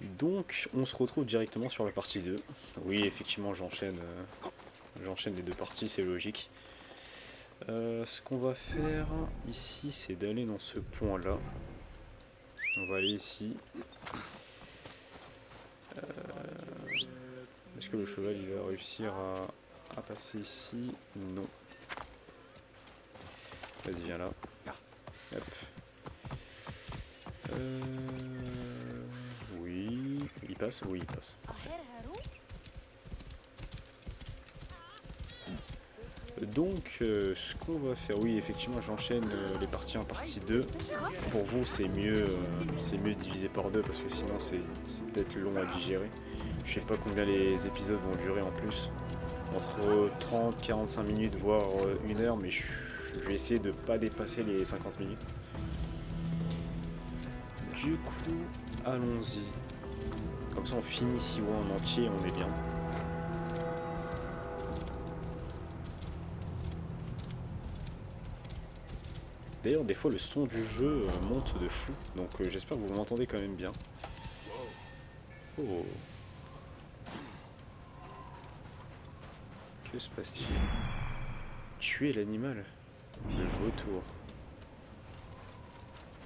Donc on se retrouve directement sur la partie 2. Oui, effectivement, j'enchaîne les deux parties, c'est logique. Ce qu'on va faire ici, c'est d'aller dans ce point là. On va aller ici. Est-ce que le cheval il va réussir à passer ici? Non. Vas-y, viens là. Hop. Oui, il passe? Oui, il passe. Donc, ce qu'on va faire, oui, effectivement, j'enchaîne les parties en partie 2. Pour vous, c'est mieux divisé par 2 parce que sinon, c'est peut-être long à digérer. Je sais pas combien les épisodes vont durer en plus. Entre 30, 45 minutes, voire 1 heure, mais je vais essayer de pas dépasser les 50 minutes. Du coup, allons-y. Comme ça, on finit Siwa en entier, on est bien. D'ailleurs, des fois, le son du jeu monte de fou, donc j'espère que vous m'entendez quand même bien. Oh. Que se passe-t-il? Tuer l'animal? Le vautour.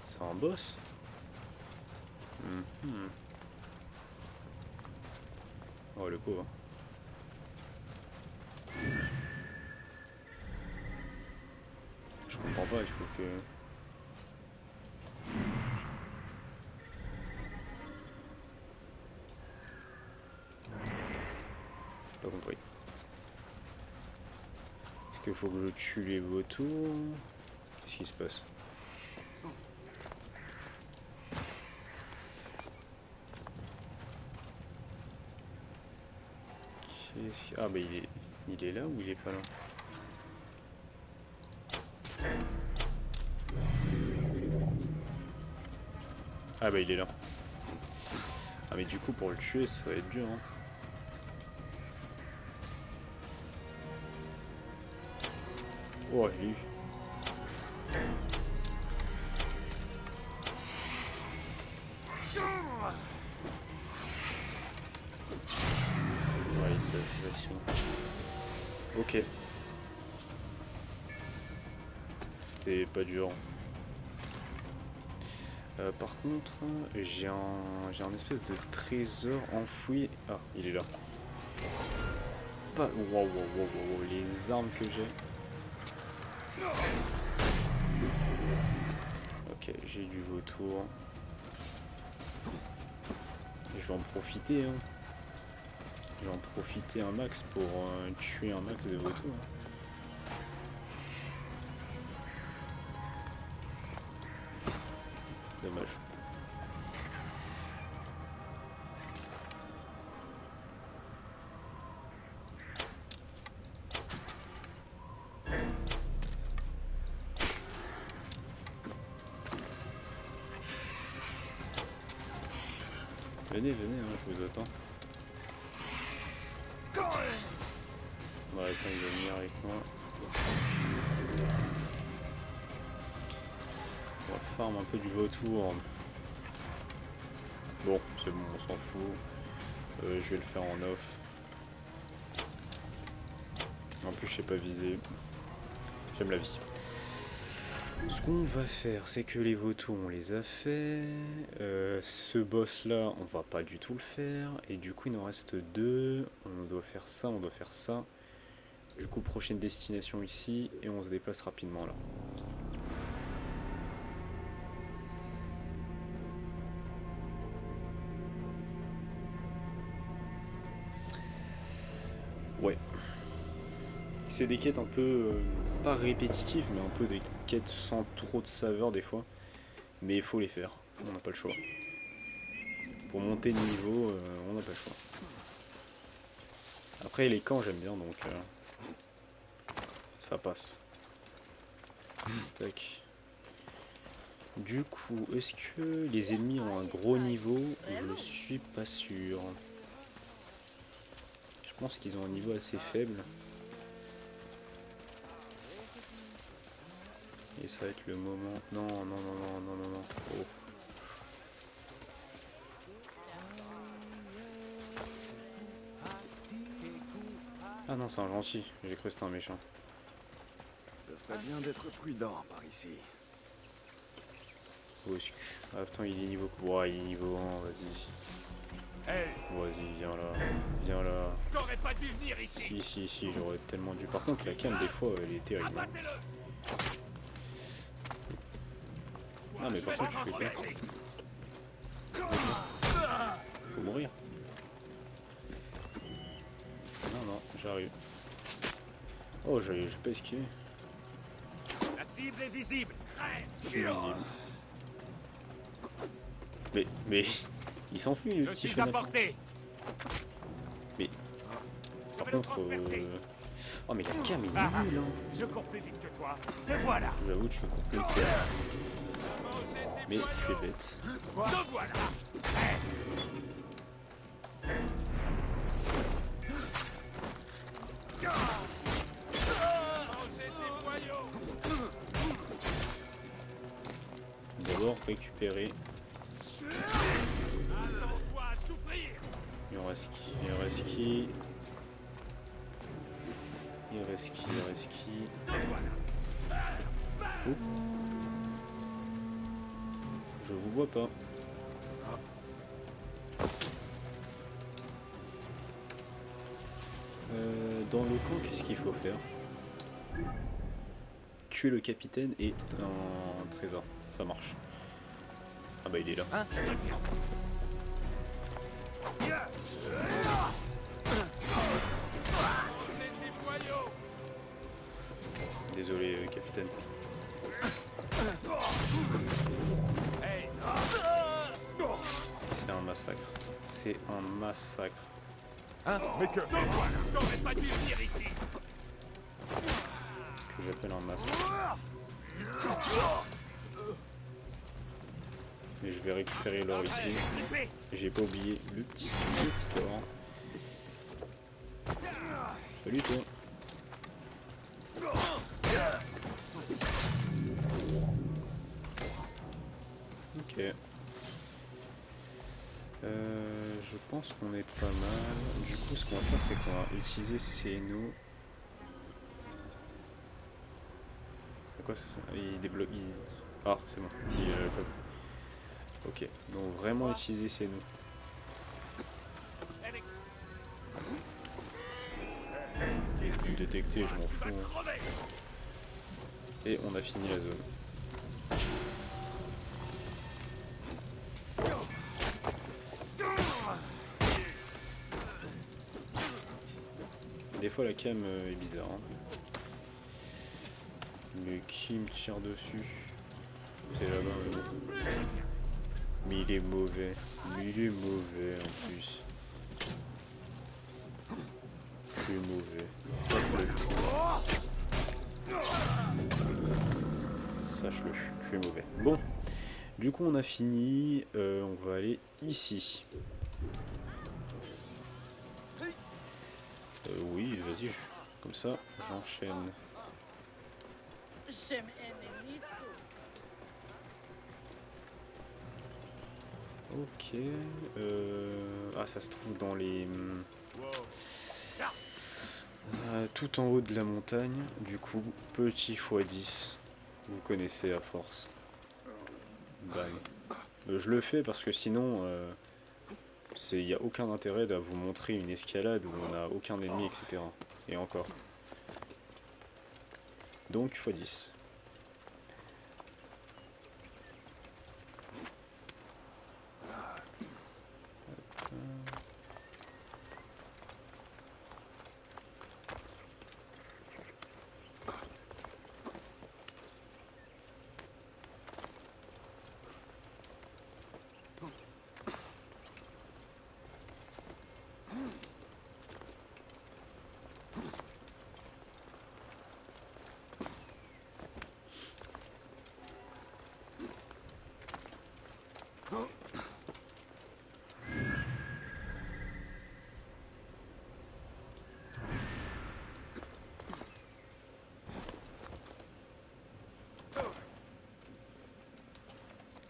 C'est un boss? Oh, le pauvre. Je comprends pas, il faut que... Pas compris. Est-ce qu'il faut que je tue les vautours? Qu'est-ce qui se passe? Ah bah il est là ou il est pas là? Ah bah il est là. Ah mais du coup pour le tuer ça va être dur hein. Oh j'ai eu. Ouais il t'a fait là-dessus. Ok. C'était pas dur. Par contre, j'ai un espèce de trésor enfoui. Ah, il est là. Pas. Wow, wow, wow, wow, les armes que j'ai. Ok, j'ai du vautour. Et je vais en profiter, hein. Je vais en profiter un max pour tuer un max de vautours. Dommage. Venez, venez, hein, je vous attends. Ouais, attends, il va venir avec moi. On va farm un peu du vautour. Bon, c'est bon, on s'en fout. Je vais le faire en off. En plus, je sais pas viser. J'aime la vie. Ce qu'on va faire, c'est que les vautours, on les a fait. Ce boss-là, on va pas du tout le faire. Et du coup, il nous reste 2. On doit faire ça, on doit faire ça. Du coup, prochaine destination ici. Et on se déplace rapidement là. Ouais. C'est des quêtes un peu, pas répétitives, mais un peu des quêtes sans trop de saveur des fois. Mais il faut les faire, on n'a pas le choix. Pour monter de niveau, on n'a pas le choix. Après les camps j'aime bien donc ça passe. Tac. Du coup, est-ce que les ennemis ont un gros niveau? Je suis pas sûr. Je pense qu'ils ont un niveau assez faible. Et ça va être le moment... Non, non, non, non, non, non, non. Oh. Ah non, c'est un gentil. J'ai cru que c'était un méchant. Je ferais bien d'être prudent par ici. Où est-ce que... Ah putain, il est niveau... Ouais, il est niveau 1, vas-y. Hey, Vas-y, viens là. Viens là. t'aurais pas dû venir ici. Si, j'aurais tellement dû. Par contre, la canne, des fois, elle est terrible. Hein. Abattez-le. Ah, mais par contre, tu fais quoi? Faut mourir. Non, j'arrive. Oh, j'ai pas esquivé. La cible est visible. Je suis visible. Mais, il s'enfuit, le Je petit suis à chenapan. portée. Mais, Je par vais le contre... transpercer. Oh, mais la cam est Ah, ah. nulle, hein. Je cours plus vite que toi. Te voilà. J'avoue que je cours plus vite. Mais tu es bête. Te voilà. D'abord récupérer. Attends-toi à souffrir. Il en reste qui? Il en reste qui? Il reste qui? Il reste qui? Te voilà. Oh. Je vous vois pas. Dans le camp, qu'est-ce qu'il faut faire? Tuer le capitaine et un trésor. Ça marche. Ah bah il est là. Hein, je te tiens. Désolé, capitaine. Hey, C'est un massacre. C'est un massacre. hein, mais que... Te voilà. T'aurais pas dû venir ici. Que j'appelle un massacre. Mais je vais récupérer l'or ici. Équipé. J'ai pas oublié le petit or. Salut toi. Ok. Je pense qu'on est pas mal. Du coup, ce qu'on va faire, c'est qu'on va utiliser CNO. C'est quoi ça? Il débloque. Ah, c'est bon. Ok. Donc vraiment utiliser CNO. Détecté, je m'en fous. Hein. Et on a fini la zone. Des fois la cam est bizarre. Hein. Mais qui me tire dessus? C'est là-bas. Mais il est mauvais. Mais il est mauvais en plus. Je suis mauvais. Sache-le, je suis mauvais. Bon, du coup on a fini. On va aller ici. Oui, vas-y. Comme ça, j'enchaîne. Ok. Ah, ça se trouve dans les... tout en haut de la montagne. Du coup, petit x10. Vous connaissez à force. Bang. Je le fais parce que sinon, il n'y a aucun intérêt à vous montrer une escalade où on n'a aucun ennemi, etc. Et encore. Donc x10.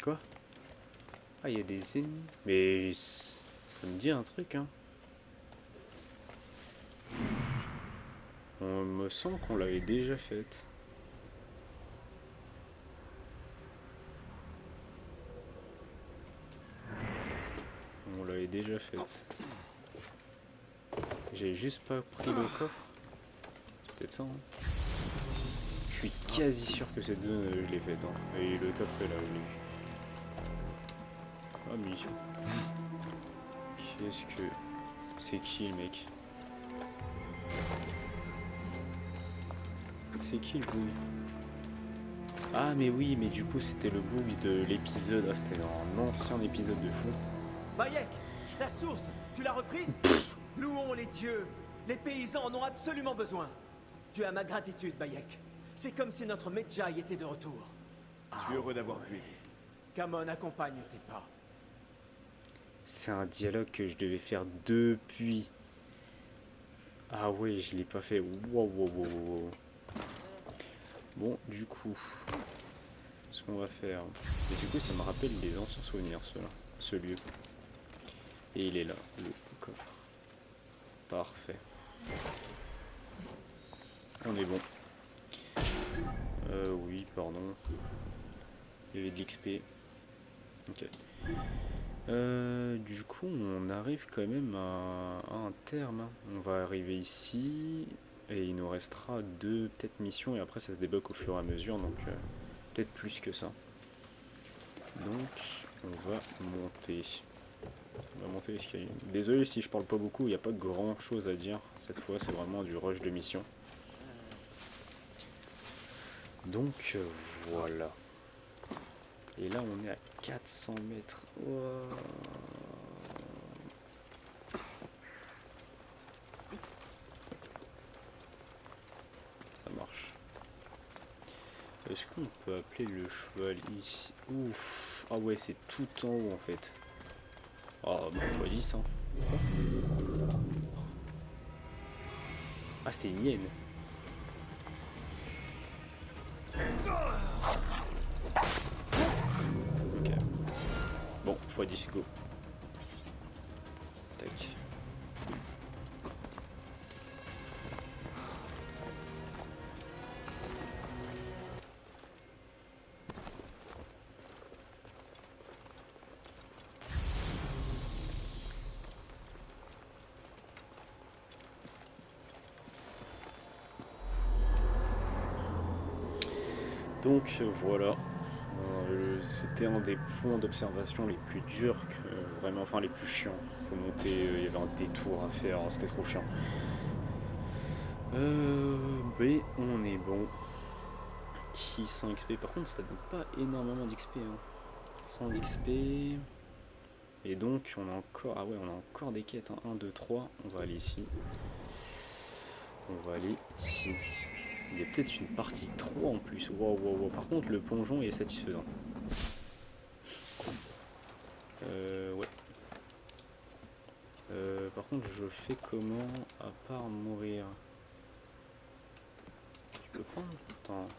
Quoi? Ah, il y a des ennemis. Mais ça me dit un truc, hein. On me semble qu'on l'avait déjà faite. On l'avait déjà faite. J'ai juste pas pris le coffre. C'est peut-être ça. Hein. Je suis quasi sûr que cette zone, je l'ai faite. Hein. Et le coffre est là, oui. Ah, munition. Qu'est-ce que... C'est qui le mec? C'est qui le bug? Ah mais oui, mais du coup c'était le bug de l'épisode. Ah, c'était dans un ancien épisode de fou. Bayek, la source, tu l'as reprise? Louons les dieux. Les paysans en ont absolument besoin. Tu as ma gratitude, Bayek. C'est comme si notre Medjay était de retour. Je suis heureux d'avoir pu aider. Kamon accompagne tes pas. C'est un dialogue que je devais faire depuis. Ah ouais, je l'ai pas fait. Wow. Bon, du coup, ce qu'on va faire. Et du coup, ça me rappelle les anciens souvenirs, ce lieu. Et il est là, le coffre. Parfait. On est bon. Oui, pardon. Il y avait de l'XP. Ok. Du coup, on arrive quand même à un terme. Hein. On va arriver ici. Et il nous restera 2 peut-être missions. Et après, ça se débloque au fur et à mesure. Donc, peut-être plus que ça. Donc, on va monter. On va monter l'escalier. Désolé si je parle pas beaucoup. Il n'y a pas grand chose à dire. Cette fois, c'est vraiment du rush de mission. Donc, voilà. Et là, on est à 400 mètres. Wow. Ça marche. Est-ce qu'on peut appeler le cheval ici? Ouf. Ah ouais, c'est tout en haut en fait. Ah bah x 10 hein. Ah, c'était une hyène. Ok. Bon, x10 go. Tac. Donc voilà, c'était un des points d'observation les plus durs, vraiment, enfin les plus chiants. Faut monter, il y avait un détour à faire, c'était trop chiant. Mais on est bon. Qui 100 XP, par contre ça donne pas énormément d'XP. Hein. 100 d'XP. Et donc on a encore, ah ouais, on a encore des quêtes, hein. 1, 2, 3, on va aller ici. On va aller ici. Il y a peut-être une partie 3 en plus. Wow. Par contre, le plongeon est satisfaisant. Ouais. Par contre, je fais comment à part mourir? Tu peux prendre? Attends.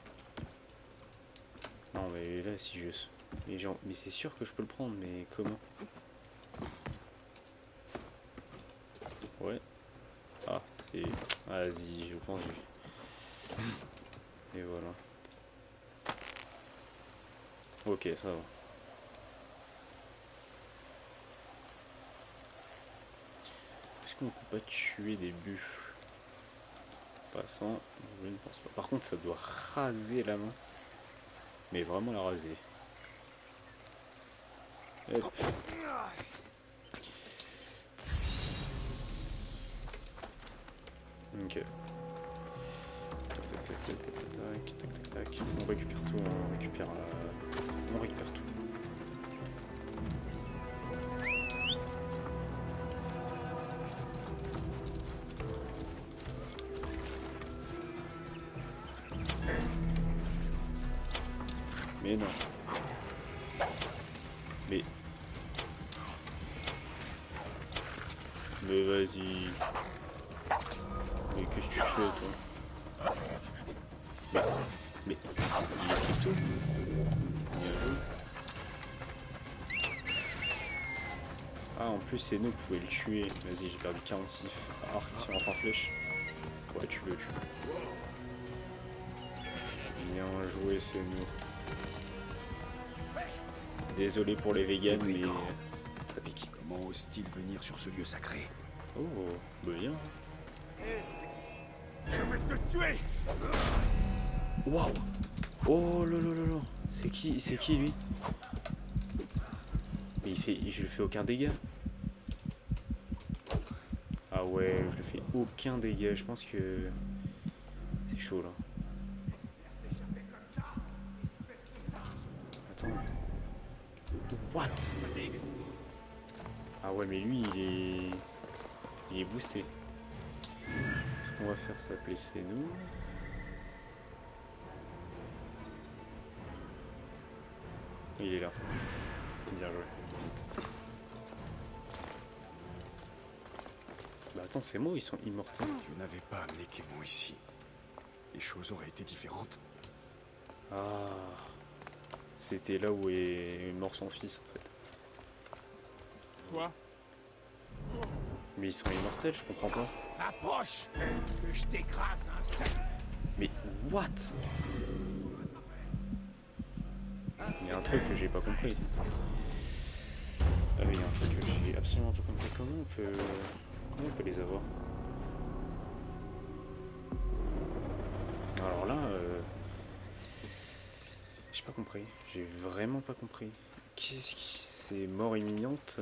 Non, mais là, si je... Mais c'est sûr que je peux le prendre, mais comment? Ouais. Ah, c'est... Vas-y, je pense que... Et voilà. Ok, ça va. Est-ce qu'on peut pas tuer des buffles passant? Je ne pense pas. Par contre, ça doit raser la main. Mais vraiment la raser. Hop. Ok. Tac. On récupère tout, on récupère tout. Mais non. Mais vas-y. Mais qu'est-ce que tu fais toi? Mais il esquive tout. Ah, en plus c'est nous, vous pouvez le tuer. Vas-y, j'ai perdu 46 arcs sur un flèche. Ouais, tu le. Bien joué, c'est nous. Désolé pour les vegans, mais ça pique. Comment ose-t-il venir sur ce lieu sacré? Oh, bah bien. Je vais te tuer. Waouh! Oh là, c'est qui lui? Mais je lui fais aucun dégât. Ah ouais, je lui fais aucun dégât. Je pense que c'est chaud là. Attends. What? Ah ouais, mais lui il est boosté. Ce qu'on va faire, c'est appeler c'est nous. Il est là. Bien joué. Bah attends, c'est moi, ils sont immortels. Je n'avais pas amené Kémon ici. Les choses auraient été différentes. Ah, c'était là où est mort son fils en fait. Quoi? Mais ils sont immortels, je comprends pas. Approche, que je t'écrase un sac. Mais what? Il y a un truc que j'ai pas compris. Ah oui, il y a un truc que j'ai absolument pas compris. Comment on peut les avoir? Alors là, j'ai pas compris. J'ai vraiment pas compris. Qu'est-ce qui... C'est mort imminente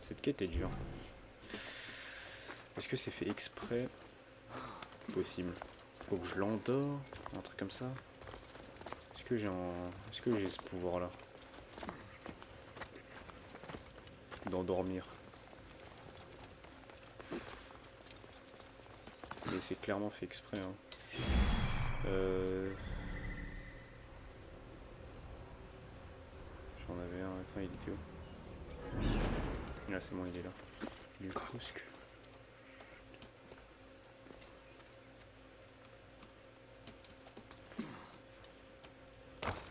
Cette quête est dure. Est-ce que c'est fait exprès? Possible. Faut que je l'endors, un truc comme ça. Est-ce que j'ai ce pouvoir là d'endormir? Mais c'est clairement fait exprès hein. J'en avais un, attends, il était où? Là c'est bon, il est là. Du coup, ce que...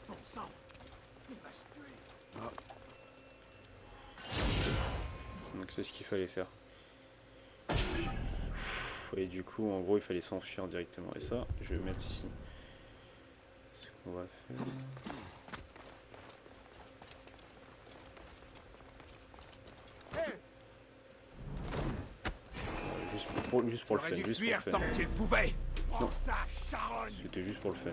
Bon sang, il va se tuer. Donc c'est ce qu'il fallait faire. Et du coup, en gros, il fallait s'enfuir directement. Et ça, je vais mettre ici. Ce qu'on va faire... Juste pour le fun, juste pour le fun. Tant que tu le pouvais. Prends ça, charogne. C'était juste pour le fun.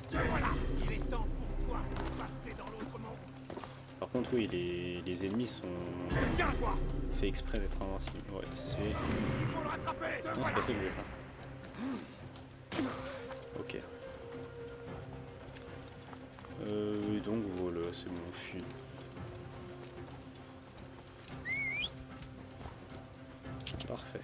Voilà, il est temps pour toi de passer dans l'autre monde. Par contre, oui, les ennemis sont Tiens, toi. faits exprès d'être invincibles. Ouais, c'est... Il faut le rattraper. Non, c'est pas ça que je voulais faire. Ok. Donc voilà, c'est mon fil. Parfait.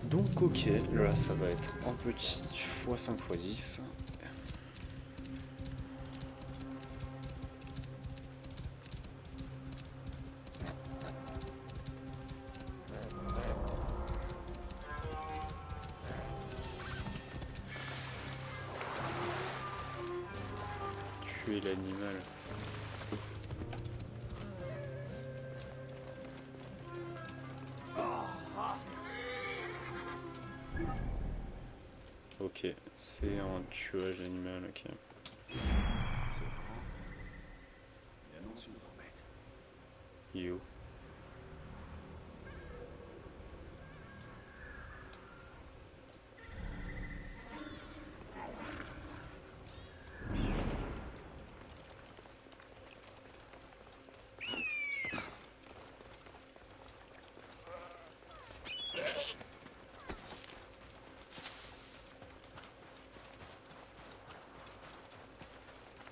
Donc ok, là ça va être un petit x5 x10. Tuer l'animal. Ok, c'est un tuage animal, ok. C'est grand. Il annonce une tempête. Yo.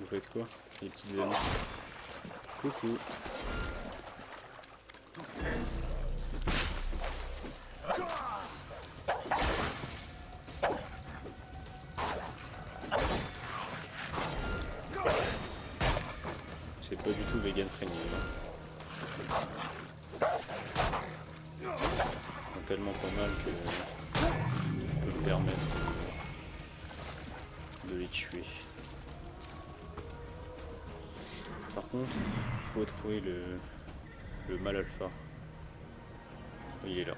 Vous faites quoi, les petites amies? Coucou. C'est pas du tout vegan friendly. Ils font tellement pas mal que je peux me permettre de les tuer. contre, il faut trouver le mâle alpha. Il est là.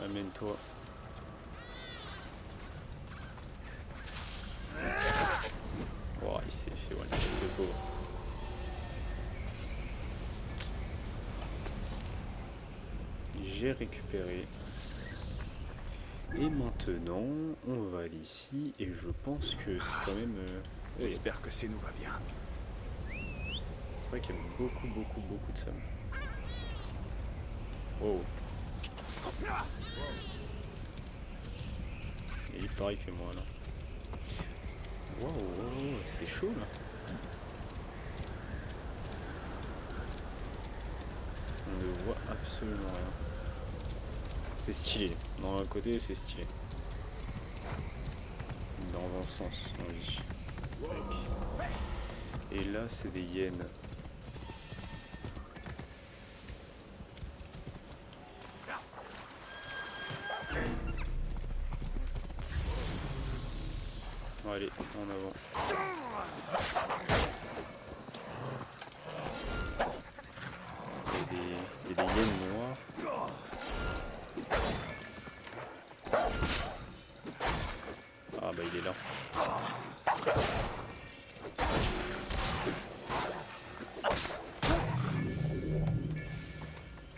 Amène-toi. Oh, il s'est fait one shot de pauvre. J'ai récupéré. Et maintenant, on va aller ici et je pense que c'est quand même... oui, J'espère que c'est nous va bien. c'est vrai qu'il y a beaucoup de Sam. Oh. Il est pareil que moi là. Waouh, c'est chaud là. On ne voit absolument rien. C'est stylé. Dans un côté, c'est stylé. Dans un sens, oui. Et là, c'est des hyènes. Allez, en avant. Il y a des hyènes noires. Ah bah il est là.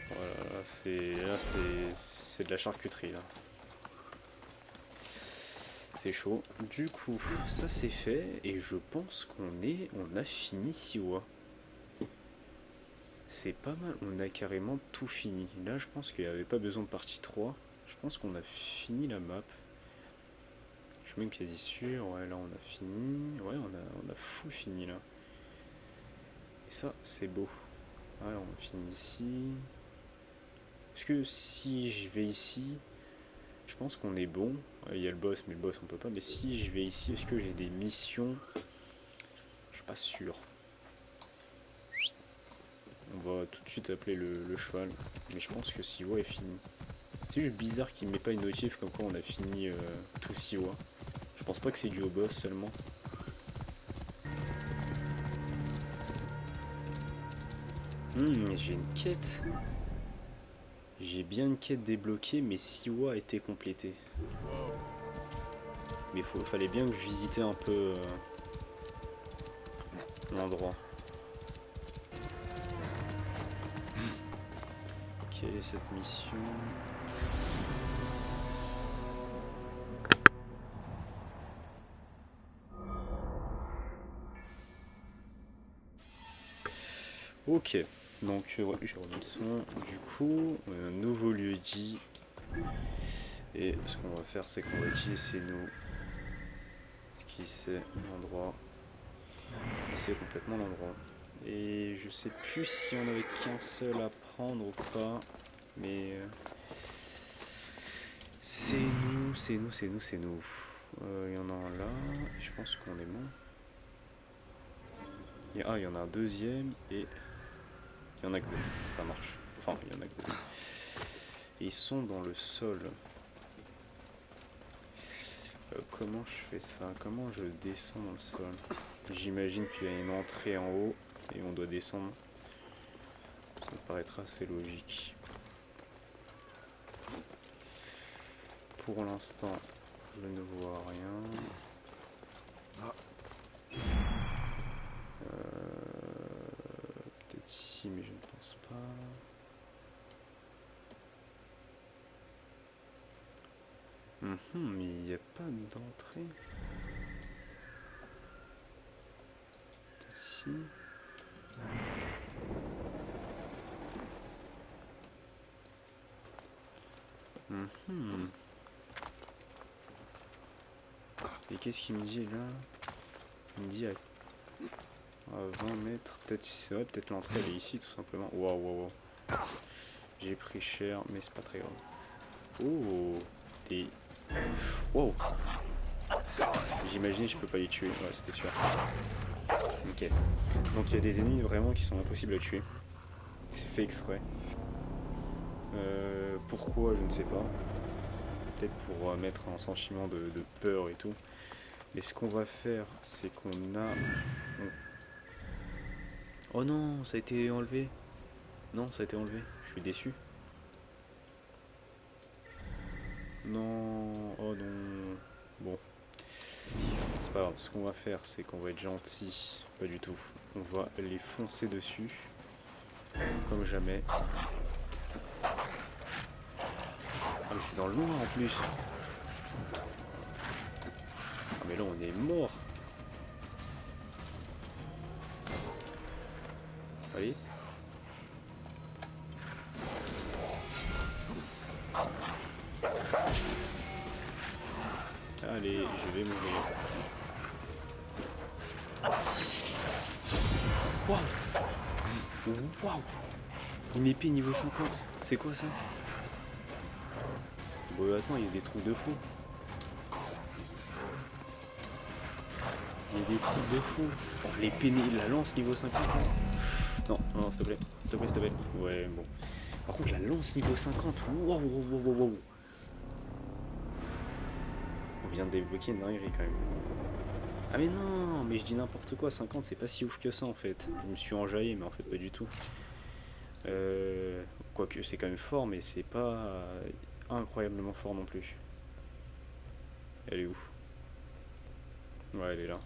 Voilà, là c'est de la charcuterie là. C'est chaud. Du coup, ça c'est fait et je pense on a fini Siwa. C'est pas mal, on a carrément tout fini. Là je pense qu'il n'y avait pas besoin de partie 3. Je pense qu'on a fini la map. Je suis même quasi sûr. Ouais, là on a fini. Ouais, on a full fini là. Et ça c'est beau. Ouais, on a fini ici. Parce que si je vais ici, je pense qu'on est bon. Il y a le boss, mais le boss on peut pas. Mais si je vais ici, est-ce que j'ai des missions? Je suis pas sûr. On va tout de suite appeler le cheval. Mais je pense que Siwa est fini. C'est juste bizarre qu'il ne met pas une notif comme quoi on a fini tout Siwa. Je pense pas que c'est dû au boss seulement. J'ai une quête. J'ai bien une quête débloquée, mais Siwa a été complétée. Mais fallait bien que je visitais un peu l'endroit. Ok, cette mission. Ok, donc ouais, j'ai remis le son. Du coup, un nouveau lieu dit. Et ce qu'on va faire, c'est qu'on va utiliser nous. Qui c'est l'endroit. Et c'est complètement l'endroit. Et je sais plus si on avait qu'un seul à prendre ou pas. Mais c'est nous. Il y en a un là. Je pense qu'on est bon. Il y en a un deuxième et il y en a que deux. Ça marche. Enfin, il y en a que deux. Et ils sont dans le sol. Comment je fais ça? Comment je descends dans le sol? J'imagine qu'il y a une entrée en haut et on doit descendre. Ça me paraîtra assez logique. Pour l'instant, je ne vois rien. Peut-être ici, mais je ne pense pas. Mais il n'y a pas d'entrée. Peut-être ici. Et qu'est-ce qu'il me dit là? Il me dit à 20 mètres. Peut-être peut-être l'entrée elle est ici tout simplement. Waouh. J'ai pris cher, mais c'est pas très grave. Oh, t'es. Wow. J'imaginais je peux pas les tuer. Ouais, c'était sûr. Ok. Donc il y a des ennemis vraiment qui sont impossibles à tuer. C'est fait exprès. Pourquoi, je ne sais pas. peut-être pour mettre un sentiment de peur et tout. Mais ce qu'on va faire, c'est qu'on a... Oh non, ça a été enlevé. Non, ça a été enlevé. Je suis déçu. Non, oh non. Bon. C'est pas grave. Ce qu'on va faire, c'est qu'on va être gentil. Pas du tout. On va les foncer dessus. Comme jamais. Ah mais c'est dans le noir en plus. Ah mais là on est mort. Allez. Allez, je vais mourir. Waouh. Waouh. Une épée niveau 50. C'est quoi ça? Bon attends, il y a des trucs de fou. Il y a des trucs de fou. Oh, l'épée, la lance niveau 50. Non, non, s'il te plaît. S'il te plaît, s'il te plaît. Ouais, bon. Par contre, la lance niveau 50. Waouh, waouh, waouh, waouh. On vient de débloquer une dinguerie quand même. Ah mais non, mais je dis n'importe quoi. 50, c'est pas si ouf que ça en fait. Je me suis enjaillé, mais en fait pas du tout. Quoique c'est quand même fort, mais c'est pas incroyablement fort non plus. Elle est où? Ouais, elle est là.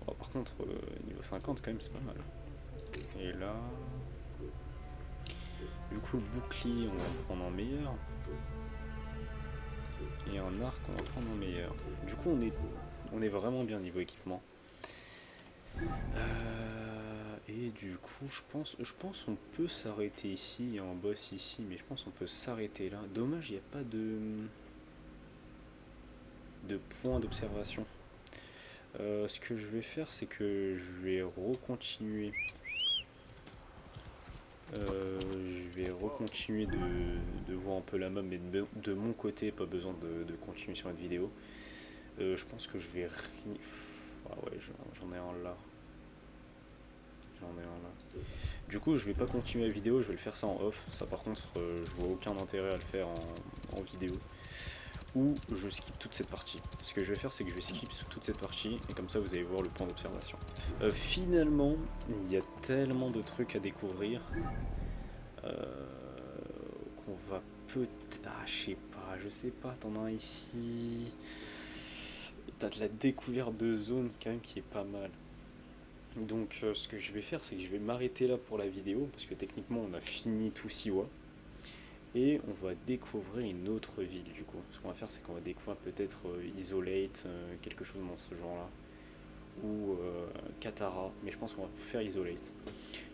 Oh, par contre, niveau 50 quand même, c'est pas mal. Et là... Du coup, le bouclier, on va prendre en meilleur. Et un arc, on va prendre en meilleur. Du coup, on est vraiment bien niveau équipement. Et du coup, je pense on peut s'arrêter ici. Il y a un boss ici, mais je pense on peut s'arrêter là. Dommage, il n'y a pas de point d'observation. Ce que je vais faire, c'est que je vais recontinuer. De voir un peu la map, mais de mon côté, pas besoin de continuer sur une vidéo. Je pense que je vais... Ah ouais, j'en ai un là. Du coup, je vais pas continuer la vidéo, je vais le faire ça en off. Ça, par contre, je vois aucun intérêt à le faire en vidéo. Ou je skip toute cette partie. Ce que je vais faire, c'est que je vais skip toute cette partie, et comme ça, vous allez voir le point d'observation. Finalement, il y a tellement de trucs à découvrir qu'on va peut-être... Ah, je sais pas, t'en as un ici. T'as de la découverte de zone quand même qui est pas mal. Donc ce que je vais faire, c'est que je vais m'arrêter là pour la vidéo, parce que techniquement on a fini tout Siwa. Et on va découvrir une autre ville du coup. Ce qu'on va faire, c'est qu'on va découvrir peut-être Isolate, quelque chose dans ce genre là. Ou Katara, mais je pense qu'on va faire Isolate.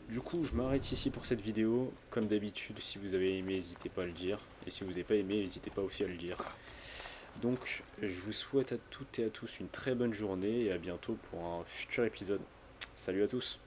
Du coup, je m'arrête ici pour cette vidéo. Comme d'habitude, si vous avez aimé, n'hésitez pas à le dire. Et si vous n'avez pas aimé, n'hésitez pas aussi à le dire. Donc, je vous souhaite à toutes et à tous une très bonne journée et à bientôt pour un futur épisode. Salut à tous!